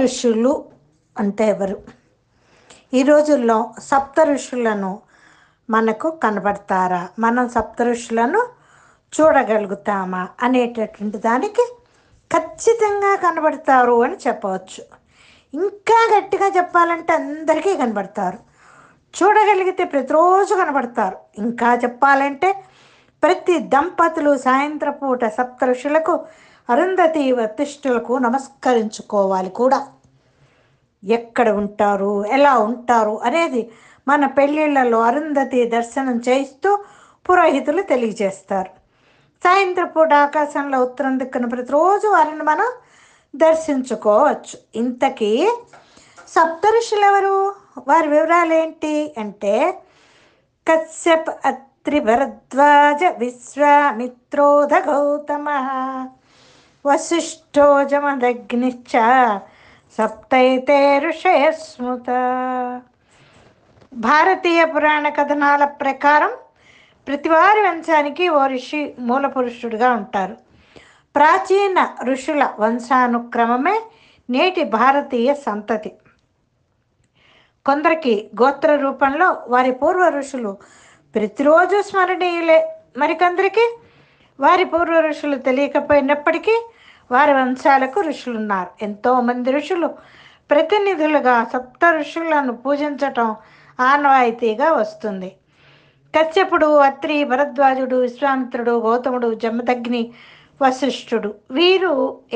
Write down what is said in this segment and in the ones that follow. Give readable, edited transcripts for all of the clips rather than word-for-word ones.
ఋషులు అంటే ఎవరు? ఈ రోజుల్లో సప్త ఋషులను మనకు కనబడతారా, మనం సప్త ఋషులను చూడగలుగుతామా అనేటటువంటి దానికి ఖచ్చితంగా కనబడతారు అని చెప్పవచ్చు. ఇంకా గట్టిగా చెప్పాలంటే అందరికీ కనబడతారు. చూడగలిగితే ప్రతిరోజు కనబడతారు. ఇంకా చెప్పాలంటే ప్రతి దంపతులు సాయంత్రం పూట సప్త ఋషులకు అరుంధతి వశిష్ఠులకు నమస్కరించుకోవాలి కూడా. ఎక్కడ ఉంటారు, ఎలా ఉంటారు అనేది మన పెళ్ళిళ్ళలో అరుంధతి దర్శనం చేయిస్తూ పురోహితులు తెలియజేస్తారు. సాయంత్రం పూట ఆకాశంలో ఉత్తరం దిక్కున ప్రతిరోజు వారిని మనం దర్శించుకోవచ్చు. ఇంతకీ సప్తఋషులు ఎవరు, వారి వివరాలు ఏంటి అంటే కశ్యప అత్రి భరద్వాజ విశ్వామిత్రోధ గౌతమ వశిష్ఠో జమదగ్నిశ్చ సప్తైతే ఋషయ స్మృత. భారతీయ పురాణ కథనాల ప్రకారం ప్రతివారి వంశానికి ఓ ఋషి మూల పురుషుడుగా ఉంటారు. ప్రాచీన ఋషుల వంశానుక్రమమే నేటి భారతీయ సంతతి. కొందరికి గోత్ర రూపంలో వారి పూర్వ ఋషులు ప్రతిరోజు స్మరణీయులే. మరికొందరికి వారి పూర్వ ఋషులు తెలియకపోయినప్పటికీ వారి వంశాలకు ఋషులున్నారు. ఎంతోమంది ఋషులు ప్రతినిధులుగా సప్త ఋషులను పూజించటం ఆనవాయితీగా వస్తుంది. కశ్యపుడు, అత్రి, భరద్వాజుడు, విశ్వామిత్రుడు, గౌతముడు, జమదగ్ని, వశిష్ఠుడు వీరు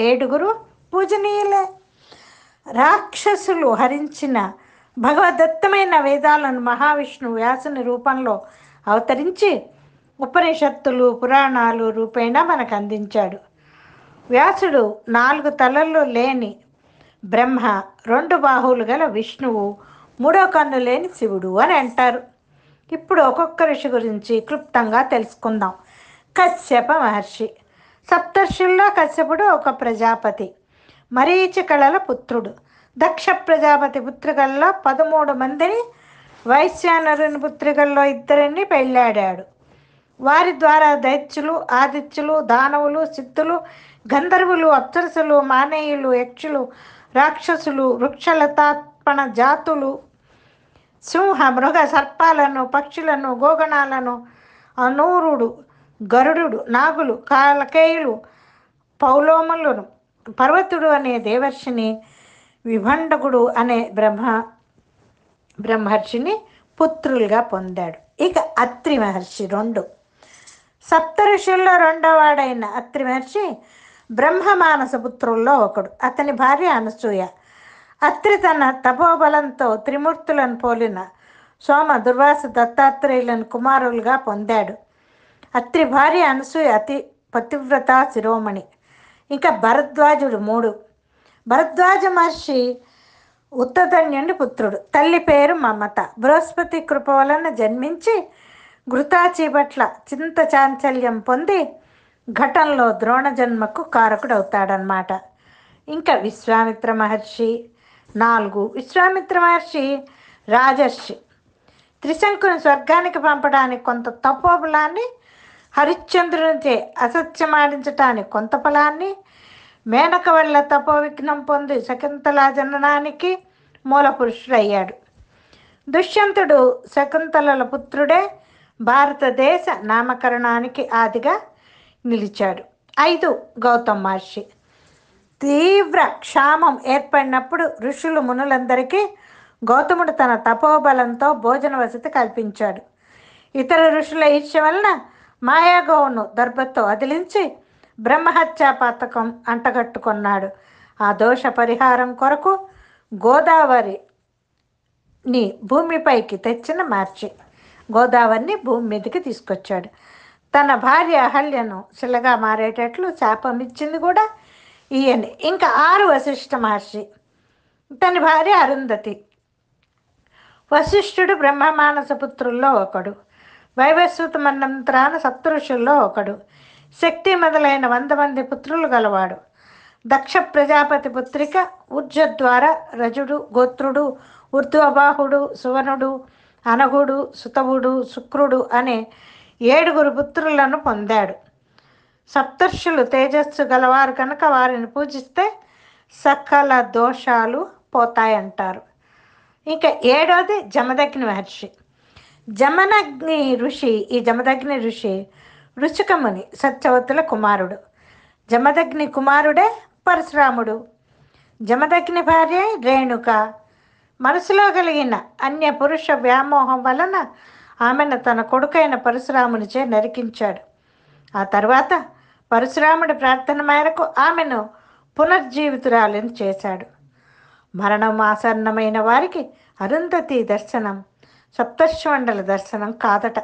7 పూజనీయులే. రాక్షసులు హరించిన భగవదత్తమైన వేదాలను మహావిష్ణువు వ్యాసుని రూపంలో అవతరించి ఉపనిషత్తులు, పురాణాలు రూపేణా మనకు అందించాడు. వ్యాసుడు 4 తలలు లేని బ్రహ్మ, 2 బాహువులు గల విష్ణువు, 3వ కన్ను లేని శివుడు అని అంటారు. ఇప్పుడు ఒక్కొక్క ఋషి గురించి క్లుప్తంగా తెలుసుకుందాం. కశ్యప మహర్షి. సప్తర్షుల్లో కశ్యపుడు ఒక ప్రజాపతి, మరీచికళల పుత్రుడు. దక్ష ప్రజాపతి పుత్రికల్లో 13 మందిని, వైశ్యానరుని పుత్రికల్లో 2 పెళ్ళాడాడు. వారి ద్వారా దైత్యులు, ఆదిత్యులు, దానవులు, సిద్ధులు, గంధర్వులు, అప్సరసులు, మానేయులు, యక్షులు, రాక్షసులు, వృక్షలతాత్పణ జాతులు, సింహ, మృగ, సర్పాలను, పక్షులను, గోగణాలను, అనూరుడు, గరుడు, నాగులు, కాలకేయులు, పౌలోములను, పర్వతుడు అనే దేవర్షిని, విభండకుడు అనే బ్రహ్మర్షిని పుత్రులుగా పొందాడు. ఇక అత్రి మహర్షి 2. సప్త ఋషుల్లో 2వ వాడైన అత్రి మహర్షి బ్రహ్మమానస పుత్రుల్లో ఒకడు. అతని భార్య అనసూయ. అత్రి తన తపోబలంతో త్రిమూర్తులను పోలిన సోమ, దుర్వాస, దత్తాత్రేయులను కుమారులుగా పొందాడు. అత్రి భార్య అనసూయ అతి పతివ్రత శిరోమణి. ఇంకా భరద్వాజుడు 3. భరద్వాజ మహర్షి ఉత్తధన్యుని పుత్రుడు. తల్లి పేరు మమత. బృహస్పతి కృప వలన జన్మించి ఘృతాచి పట్ల చింత చాంచల్యం పొంది ఘటంలో ద్రోణ జన్మకు కారకుడవుతాడనమాట. ఇంకా విశ్వామిత్ర మహర్షి 4. విశ్వామిత్ర మహర్షి రాజర్షి. త్రిశంకుని స్వర్గానికి పంపడానికి కొంత తపోబలాన్ని, హరిశ్చంద్రునిచే అసత్యమాడించటానికి కొంత ఫలాన్ని, మేనక వల్ల తపో విఘ్నం పొంది శకుంతలా జననానికి మూల పురుషుడయ్యాడు. దుష్యంతుడు శకుంతలల పుత్రుడే భారతదేశ నామకరణానికి ఆదిగా నిలిచాడు. 5. గౌతమ మహర్షి. తీవ్ర క్షామం ఏర్పడినప్పుడు ఋషులు మునులందరికీ గౌతముడు తన తపోబలంతో భోజన వసతి కల్పించాడు. ఇతర ఋషుల ఈర్ష్య వలన మాయాగోవును దర్భతో అదిలించి బ్రహ్మహత్యా పథకం అంటగట్టుకున్నాడు. ఆ దోష పరిహారం కొరకు గోదావరిని భూమిపైకి తెచ్చిన మహర్షి గోదావరిని భూమి మీదకి తీసుకొచ్చాడు. తన భార్య అహల్యను శిలగా మారేటట్లు శాపం ఇచ్చింది కూడా ఈయన. ఇంకా 6. వశిష్ఠ మహర్షి. తన భార్య అరుంధతి. వశిష్ఠుడు బ్రహ్మమానస పుత్రుల్లో ఒకడు. వైవస్వత మన్వంతరాన సప్తఋషుల్లో ఒకడు. శక్తి మొదలైన 100 మంది పుత్రులు గలవాడు. దక్ష ప్రజాపతి పుత్రిక ఊర్జద్వార, రజుడు, గోత్రుడు, ఊర్ధ్వబాహుడు, సువనుడు, అనగుడు, సుతవుడు, శుక్రుడు అనే 7 పుత్రులను పొందాడు. సప్తర్షులు తేజస్సు గలవారు కనుక వారిని పూజిస్తే సకల దోషాలు పోతాయంటారు. ఇంకా ఏడోది జమదగ్ని మహర్షి. జమదగ్ని ఋషి ఋషికముని సత్యవతుల కుమారుడు. జమదగ్ని కుమారుడే పరశురాముడు. జమదగ్ని భార్య రేణుక. మనసులో కలిగిన అన్య పురుష వ్యామోహం వలన ఆమెను తన కొడుకైన పరశురామునిచే నరికించాడు. ఆ తర్వాత పరశురాముడి ప్రార్థన మేరకు ఆమెను పునర్జీవితురాలిని చేశాడు. మరణం ఆసన్నమైన వారికి అరుంధతి దర్శనం సప్తర్షిమండల దర్శనం కాదట.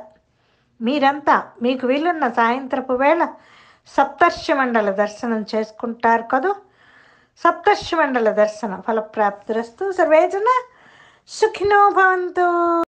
మీరంతా మీకు వీలున్న సాయంత్రపు వేళ సప్తర్షిమండల దర్శనం చేసుకుంటారు కదూ. సప్తర్షిమండల దర్శనం ఫలప్రాప్తిరస్తు. సర్వేజన సుఖినో భవంతు.